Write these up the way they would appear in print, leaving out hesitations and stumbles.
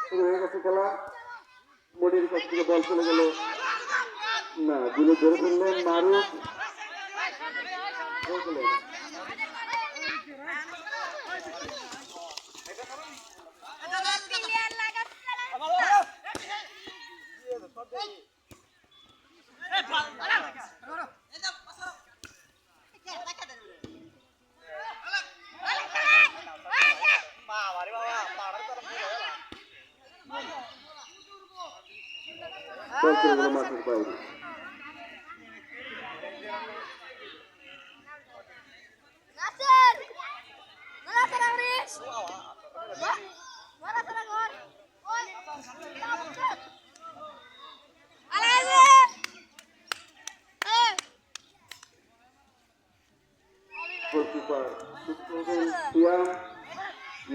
শুরু হয়ে গেছে খেলা। মনির কাছ থেকে বল চলে গেল না, গুলো ধরে ফেললেন মারুফ। মাঠের বাইরে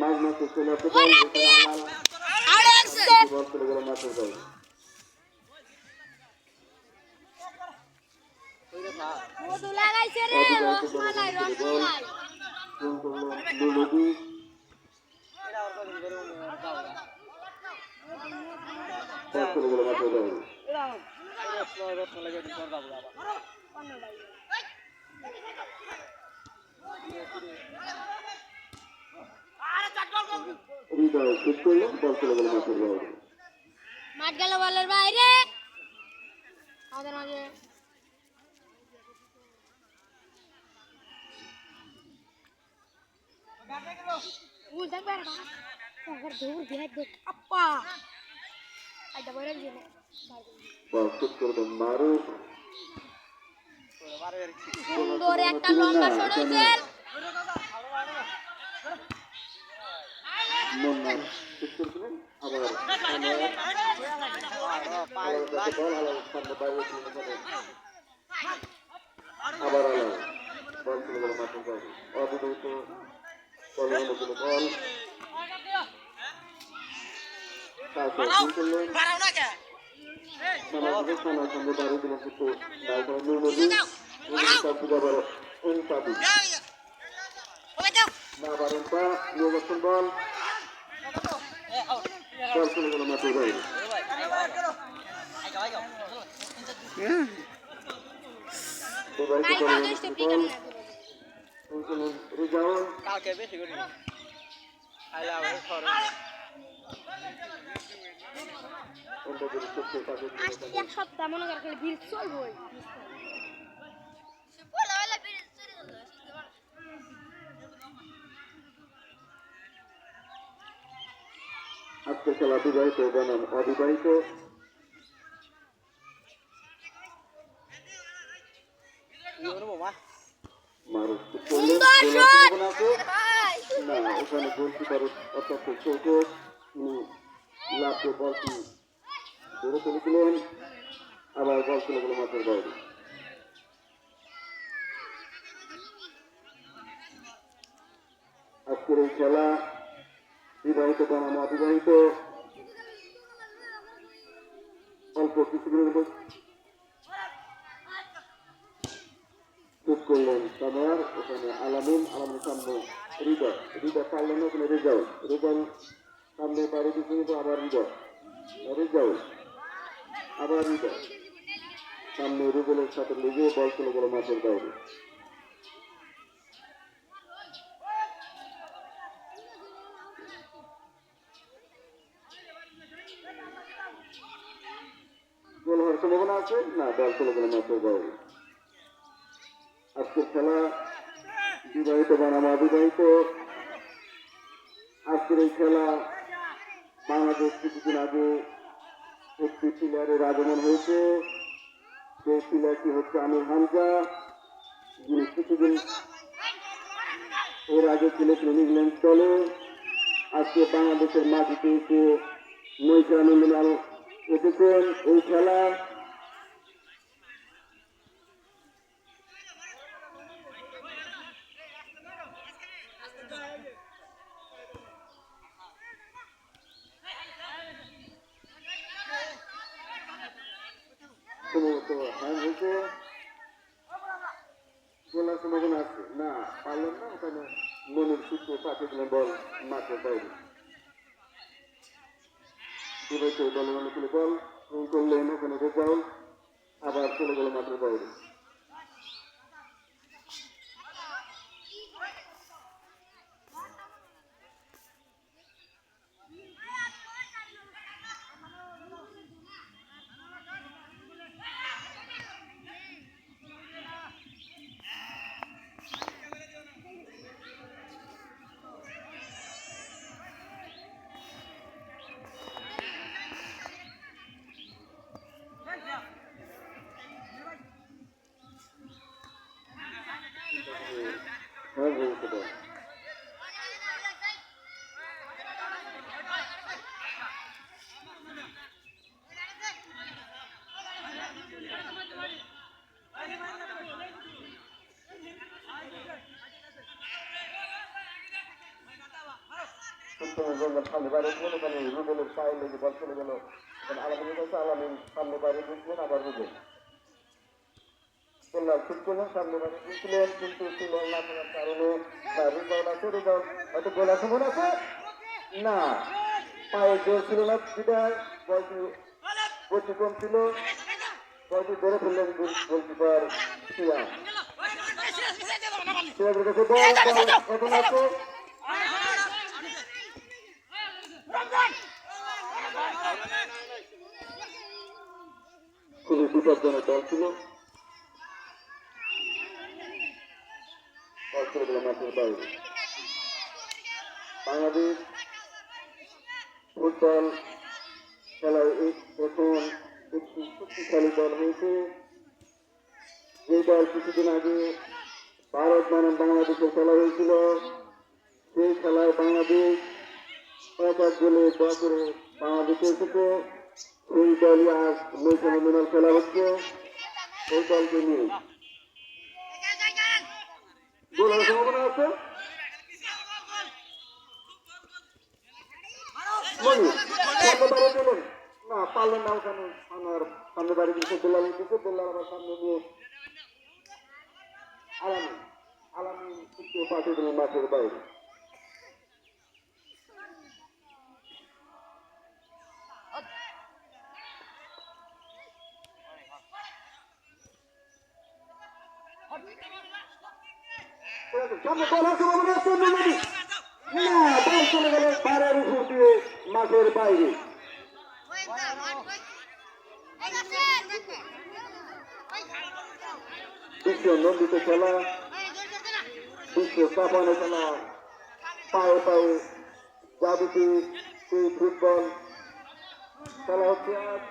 মাঝ মাঠে চলে আসতে বল চলে গেল মাঠের বাইরে। মাঠ গেল বলের বাইরে আমাদের মাঝে সুন্দর একটা লম্বা শট হয়েছে। আবার বল চলে গেল মাঠের বাইরে। অবিবাহিত বল চলে গেল মাঠের বাইরে। এক সপ্তাহ মনে করে ভিড় চলবো। আজকে খেলা বিবাহিত বনাম অবিবাহিত। না, ওখানে গোলকিপার অত্যন্ত ছোট, লাভকে বলটি ধরে ফেলেছিলেন। আবার বল চলে গেল মাঠের বাইরে। আজকের এই খেলা বিবাহিত বনাম অবিবাহিত। অল্প কিছুদিনের চুপ করলেন সামার। ওখানে আলামিন সামনে হৃদয় পারলেন না। ওখানে রেজাউল সামনে বাইরে দিচ্ছে, কিন্তু আবার রেজাউল আবার সামনে রুবেলের সাথে লেগে বল চলে গেল মাঠের বাইরে। গোল হওয়ার সম্ভাবনা আছে না, বল চলে গেল মাঠের বাইরে। আজকের খেলা বিবাহিত বনাম অবিবাহিত। আজকের এই খেলা বাংলাদেশ কিছুদিন আগে একটি প্লেয়ারের আগমন হয়েছে। সেই প্লেয়ারটি হচ্ছে আমির হামজা, যিনি কিছুদিন এর আগে খেলেছিলেন ইংল্যান্ড দলে। আজকে বাংলাদেশের মাটিতে এসে নৈশানন্দিনাল এসেছেন এই খেলা। গোলার সম্ভাবনা আছে না, পারলেন না। ওখানে মনের সূত্র পাঠিয়ে দিলেন বল মাঠের বাইরে। সেই দলের অনুকূলে বল এই করলেন ওখানে রেজাউল আবার চলে গেল মাঠের বাইরে। হ্যাঁ বলতে পারে সামনে বাইরে চলে গেল রুবেলের পায়ে লেগে বল চলে গেল আলামিনের কাছে আলামিন সামনে বাইরে দিচ্ছিলেন আবার রুবেল কল্যাণ ঠিক করলেন সামনে বাইরে দিচ্ছিলেন কিন্তু ছিল না থাকার কারণে রেজাউল আছে রেজাউল হয়তো গোল আছে মনে আছে না পায়ে জোর ছিল না বিদায় বলটি গতি কম ছিল বলটি ধরে ফেললেন গোলকিপার সিয়াম সিয়ামের কাছে বল এখন আছে খুবই বিপজ্জনক দল ছিল মাঠের বাইরে বাংলাদেশ ফুটবল খেলায় প্রথম একটি শক্তিশালী দল হয়েছে যে দল কিছুদিন আগে ভারত বনাম বাংলাদেশে খেলা হয়েছিল সেই খেলায় বাংলাদেশ 5 গোলে ড্র করে বাংলাদেশে এসেছে সেই দলই আজ নৈশামিনাল খেলা হচ্ছে সেই দলকে নিয়ে গোলের সম্ভাবনা আছে না পারলেন না ওখানে আমার সামনে বাড়ি দিচ্ছে দোল্লা দিচ্ছে দোল্লার আবার সামনে নিয়ে আলামিন পাঠিয়ে দিলেন মাঠের বাইরে চলে গেল বাইরের উপর দিয়ে মাঠের বাইরে বিশ্ব নন্দিত খেলা বিশ্ব কাঁপানো খেলা পায়ে পায়ে জাদুতে এই ফুটবল খেলা হচ্ছে আজ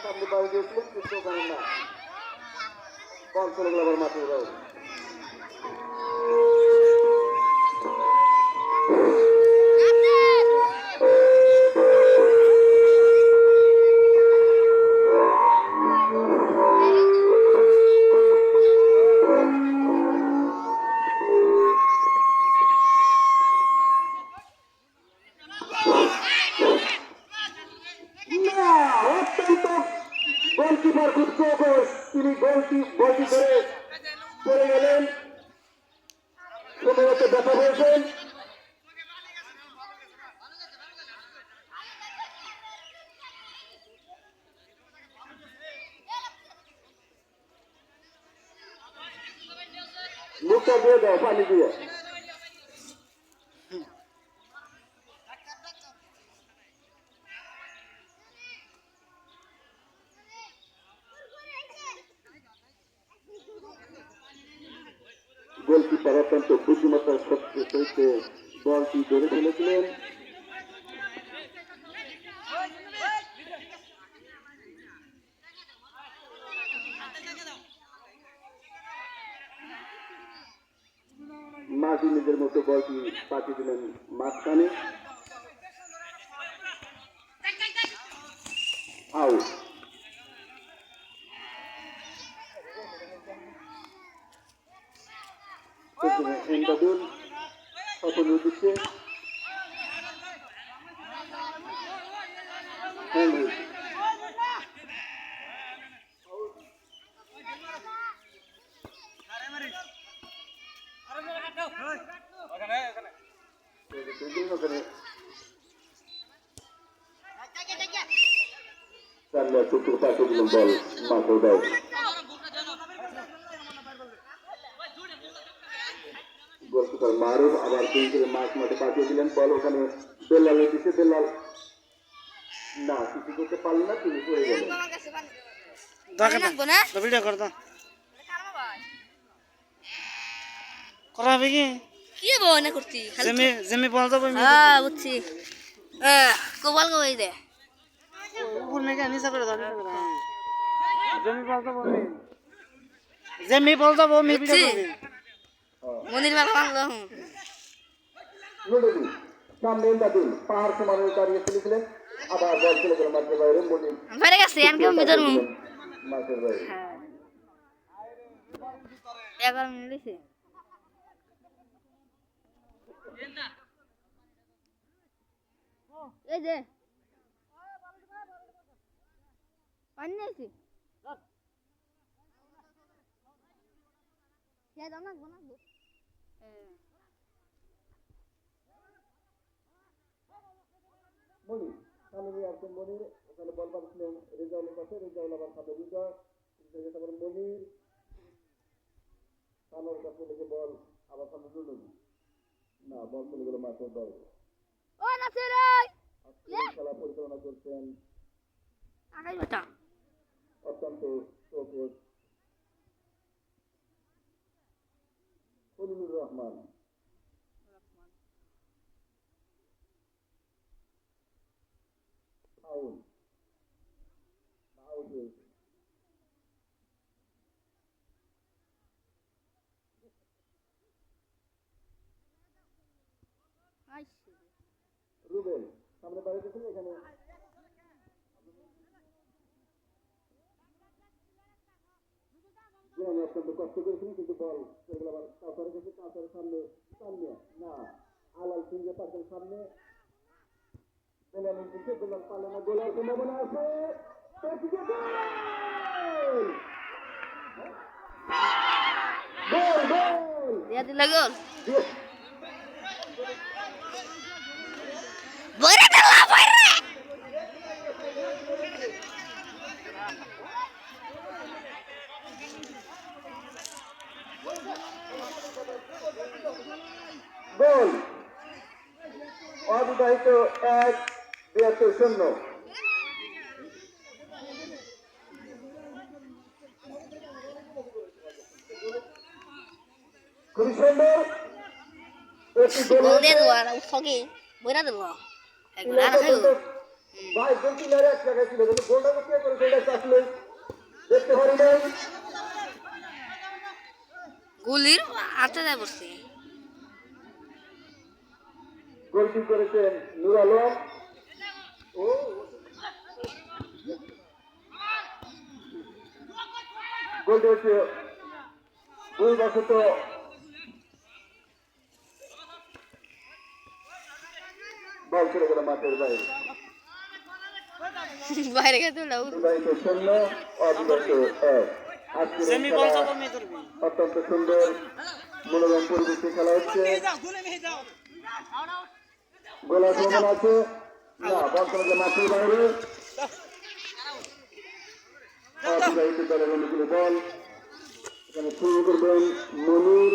সামনে বাইরে গিয়েছিলেন কিন্তু ওখানে না বল চলে গেল আবার মাঠের বাইরে গোলকিপার খুব চৌকস তিনি বলটি ধরে পড়ে গেলেন সম্ভবত ব্যথা হয়েছেন মুখটা দিয়ে দাও পানি দিয়ে গোলকিপার অত্যন্ত বুদ্ধিমত্তার শক্তির সহিত বলটি ধরে ফেলেছিলেন মার্টিনেজের মতো বলটি পাঠিয়ে দিলেন মাঝখানে আউট এন্ডাদুল সফল দিচ্ছে ওখানে সামনে চুক্তির পাশে দিলেন বল মাঠে দেয় গোলকিপার মারুফ আবার মাঠ মাঠে পাঠিয়ে দিলেন বল ওখানে বেল্লালের দিকে বেল্লাল না কিছু করতে পারলেন না তিনি পড়ে গেলেন করাবে কি কি বনে করতি জমি বল যাবো হ্যাঁ বুঝছি কোবাল কোবাই দে উপর মেঘে নিচা করে ধরে জমি বল যাবো বুঝছি মন্দির মেলা বাংলা নুডুদি সামনে এমদাদুল পাহাড় সমানে দাঁড়িয়ে ফেলেছিলেন আবার বল চলে গেল মাঠের বাইরে মন্দির বাইরে গেছে আনকে মিদর মু মাঠের বাইরে 11 মিনিট হইছে এই যে পানি আইছে কে দাও না বানাবো মনির সামনে আসছেন মনির ওখানে বল পাচ্ছিলেন রেজাউলের কাছে রেজাউল আবার সামনে বিজয় তারপরে মনির সামনের কাছে লেগে বল আবার সামনে নুডুদি না বল চলে গেল মাঠের বাইরে ও নাসির ওই খেলা পরিচালনা করছেন আগাই বাটা অত্যন্ত সহজ খলিলুর রহমান ফাউল আউট হয়েছে আইছে রুবেল সামনে বাইরে গেছিল এখানে জিরানি অত্যন্ত কষ্ট করেছিলেন কিন্তু বল সেগুলো আবার কাউসারের কাছে কাউসারের সামনে সামনে না আলাল সিংহে তাদের সামনে বেলালের দিকে বেলাল পালে না গোলার সম্ভাবনা আছে গোল গোল দিয়া দিলা গোল বইরে দিলা বইরে গোল অবিবাহিত 1-72 খুবই সুন্দর একটি গোল গোল দিয়ে দেওয়া আর উঠকে বইরা দেবো একবার আর খাইও ভাই গোলটি মেরে এক জায়গায় ছিল কিন্তু গোলটা তো কে করেছে এটা চাষলে দেখতে পারি নাই গুলির হাতে যায় বসছে গোলটি করেছেন নূর আলম ও গোলটি হচ্ছে ভুলবশত বল চলে গেল মাঠের বাইরে বাইরে গেছে লাউ বিবাহিত 0 অবিবাহিত 1 আজকের এই জমি বল খেলা যাবো মেয়ে ধরবি অত্যন্ত সুন্দর মনোরম পরিবেশে খেলা হচ্ছে গোলা সমান আছে না বল চলে গেল মাঠের বাইরে অবিবাহিত দলের অনুকূলে বল এখানে শুরু করবেন মনির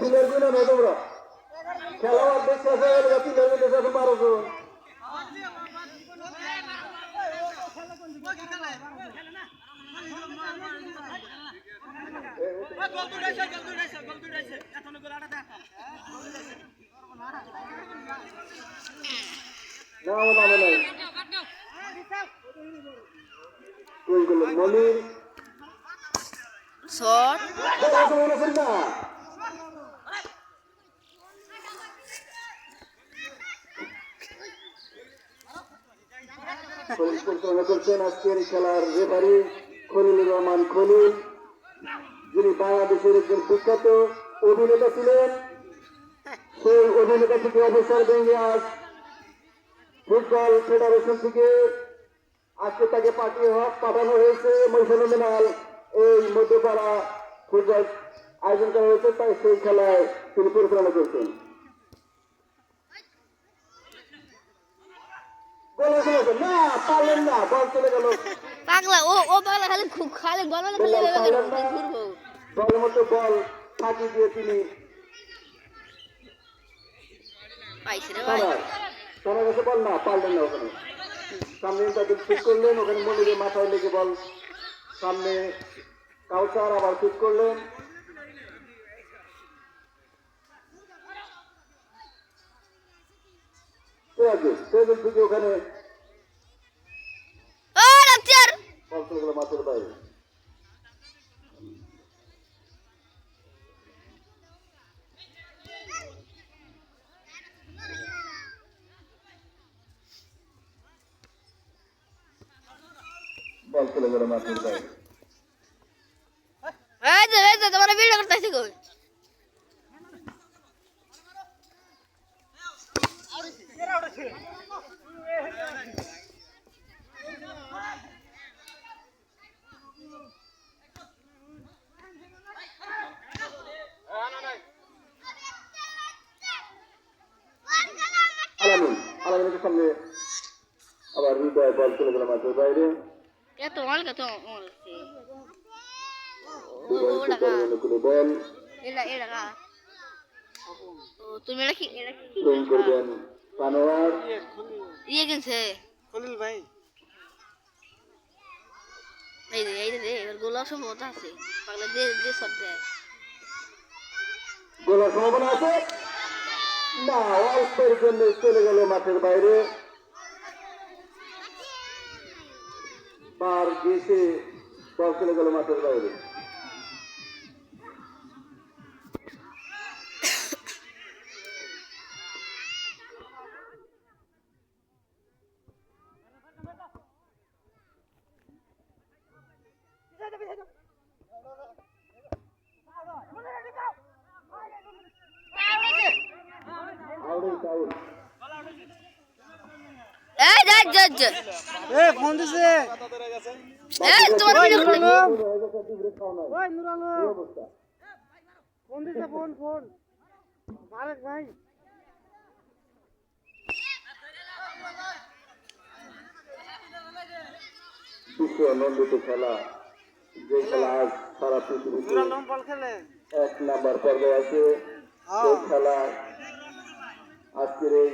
পিলার গুলো না তোমরা খেলোয়াড় দেখতে আসা গেলে পিলার গুলো দেখে 12 জন না ও নামে নাই কই গেল মনির শট না পরিচালনা করছেন আজকের খেলার রেফারি খলিলুর রহমান খলিল, যিনি বাংলাদেশের একজন বিখ্যাত অভিনেতা ছিলেন। সেই অভিনেতা থেকে অবসর ভেঙে আজ ফুটবল ফেডারেশন থেকে আজকে তাকে পাঠানো হয়েছে মহিষানন্দনাল এই মধ্যপাড়া ফুটবল আয়োজন করা হয়েছে, তাই সেই খেলায় তিনি পরিচালনা করছেন। না পারলেন না, বল চলে গেল। পাগলা ও পাগলা খালি খালি বল বলে খালি এভাবে করবে, ঘুরবো। বলের মতো বল ফাঁকি দিয়ে তিনি পাইছে রে ভাই। তোমার কাছে বল না, পারলেন না। ওখানে সামনে তাদের শুট করলেন, ওখানে মনিরের মাথায় লেগে বল সামনে কাউসার আবার শুট করলেন। থেকে ওখানে ও রামচার বল চলে গেল মাঠের বাইরে। বল চলে গেল মাঠের বাইরে। এই যে তোমার ভিডিও করতেছি কই? আলামিনের সামনে আবার হৃদয়, বল চলে গেল মাঠের বাইরে। এত অনেক তো অনেক বল এটা না ও তুমি এটা কি করবেন পানোয়ার। ইয়ে কিনছে খলিল ভাই। এই যে এর গোলা সম্ভবত আছে পাগলা দিয়ে সব দেয়। গোলার সম্ভাবনা আছে না, অল্পের জন্য চলে গেল মাঠের বাইরে। বার গেছে, বল চলে গেল মাঠের বাইরে। এই যা এ ফোন দিছে। এই তোমার ভিডিও করতে ওই নুর আলম ফোন দিছে, ফোন মালিক ভাই। বিশ্ব নন্দিত খেলা, যে খেলা আজ সারা পৃথিবীতে নুর আলম বল খেলে। 1 নাম্বার পর্যায়ে আছে। এই খেলা আজকের এই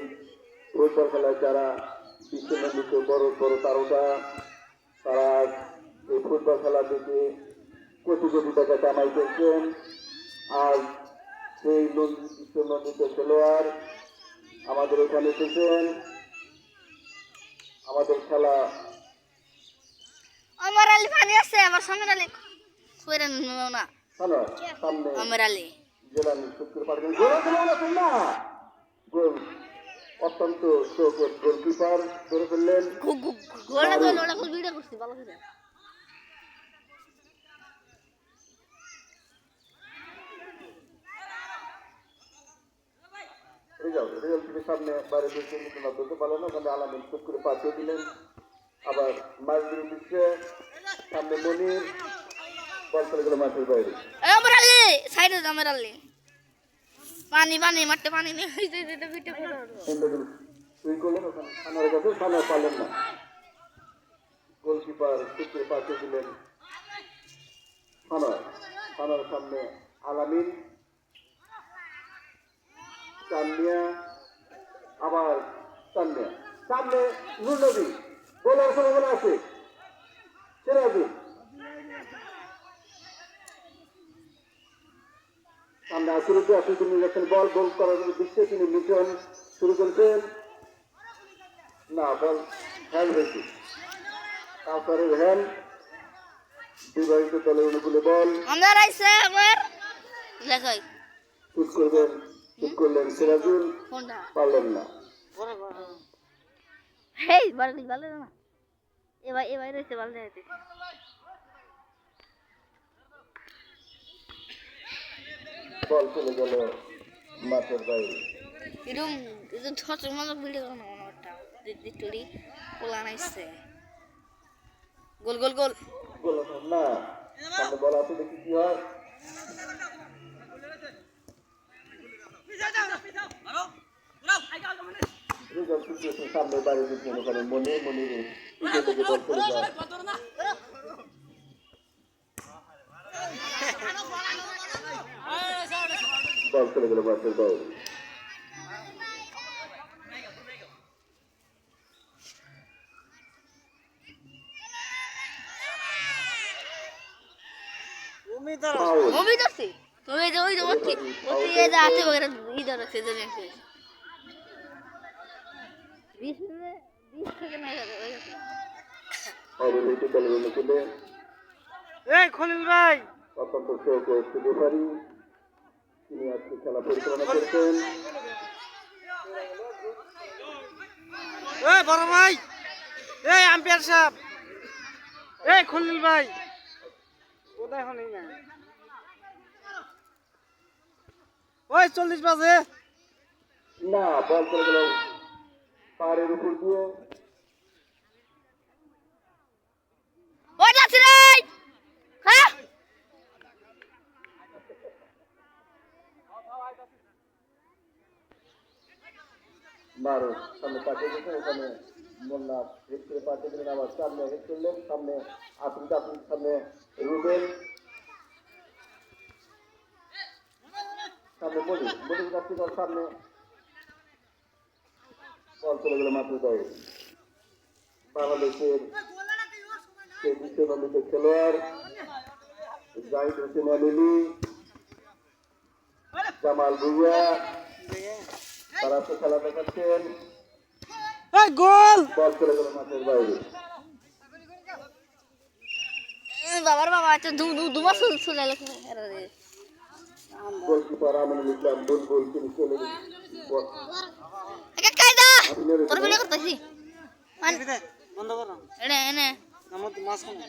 ফুটবল খেলায় যারা বিশ্ব নন্দিত বড় বড় তারকা, তারা এই ফুটবল খেলা থেকে কোটি কোটি টাকা কামাই করছেন। আর সেই বিশ্ব নন্দিত খেলোয়াড় আমাদের এখানে এসেছেন। আমাদের খেলা আমার আলী পানি আছে, আমার সামনে আলী কইরা নিও না। সামনে আমার আলী জেলা নিষ্পত্তি পারবেন। না গোল, অত্যন্ত চৌকট গোলকিপার ধরে ফেললেন। গোলা ভিডিও করছি ভালো করে। রেজাল্ট থেকে সামনে বাইরে দিচ্ছে, কিন্তু না ধরতে পারলেন না। ওখানে আলামিন চুপ করে পাঠিয়ে দিলেন। আবার মাঝদিন দিচ্ছে সামনে মনির, বল চলে গেল মাঠের বাইরে। আমার আলী সাইডে আমার আলী পানি মারতে পানি নেই। ভিডিও করে সুই করলেন, ওখানে সামনের কাছে সামনে পারলেন না। গোলকিপার চুপ করে পাঠিয়ে দিলেন থানার সামনে আলামিন, চান্দিয়া, আবার চান্দিয়া সামনে নূর নবী, গোলার সম্ভাবনা আছে। সিরাজুল সামনে শুরুতে আপনি তিনি যাচ্ছেন, বল গোল করার দিচ্ছে, তিনি মিশন শুরু করছেন। না, বল হ্যান্ড হয়েছে, কাউসারের হ্যান্ড। বিবাহিত দলের অনুকূলে বল আমার আইছে আমার দেখাই শুট করলেন সিরাজুল, কোনটা পারলেন না। হেই ভালো না এবার রয়েছে ভালো দেখাইতে। বল চলে গেল মাঠের বাইরে। এরকম ধর মজা ভিডিও করো না মনে একটা দিতুলি পোলা নাইছে গোল গোল গোল গোল না সামনে বল আছে দেখি কি হয় রিজার্ভ সিচুয়েশন সামনে বাইরে দিচ্ছে ওখানে মনে মনে পিছন থেকে বল চলে যায় বল চলে গেল বাসের বাইরে তুমি তো ফাউল মুভি দেখছি তুমি যে ওই যে ওই যে হাতে বগেরা ইদার আছে যে দেখছি 20 থেকে না অবশ্যই দলের মধ্যে এই খলিল ভাই অত্যন্ত শোক ও শুভকারী তিনি আজকে খেলা পরিচালনা করছেন এই বড় ভাই এই আম্পায়ার সাহেব এই খলিল ভাই কোথায় হনি না ওই 40 বাজে না বল চলে গেল পাড়ের উপর দিয়ে ওই যাচ্ছে রে হ্যাঁ মারো সামনে পাঠিয়ে দিয়েছেন ওখানে মোল্লা হেড করে পাঠিয়ে দিলেন আবার সামনে হেড করলেন সামনে আফ্রিকা আফ্রিকার সামনে রুবেল সামনে বলি আফ্রিকার সামনে বল চলে গেল মাত্র দয়ে বাংলাদেশের সেই বিশ্বনন্দিত খেলোয়াড় জাহিদ হোসেন আলী জামাল ভুইয়া তারা তো খেলা দেখাচ্ছেন এই গোল বল চলে গেল মাঠের বাইরে বাবার বাবা তো দুবার চলে গেছে গোলকিপার আমিনুল ইসলাম বুলবুল তিনি চলে গেছেন একা কায়দা তোর ভিডিও করতেছি বন্ধ করো এনে এনে আমার তো মাছ খানা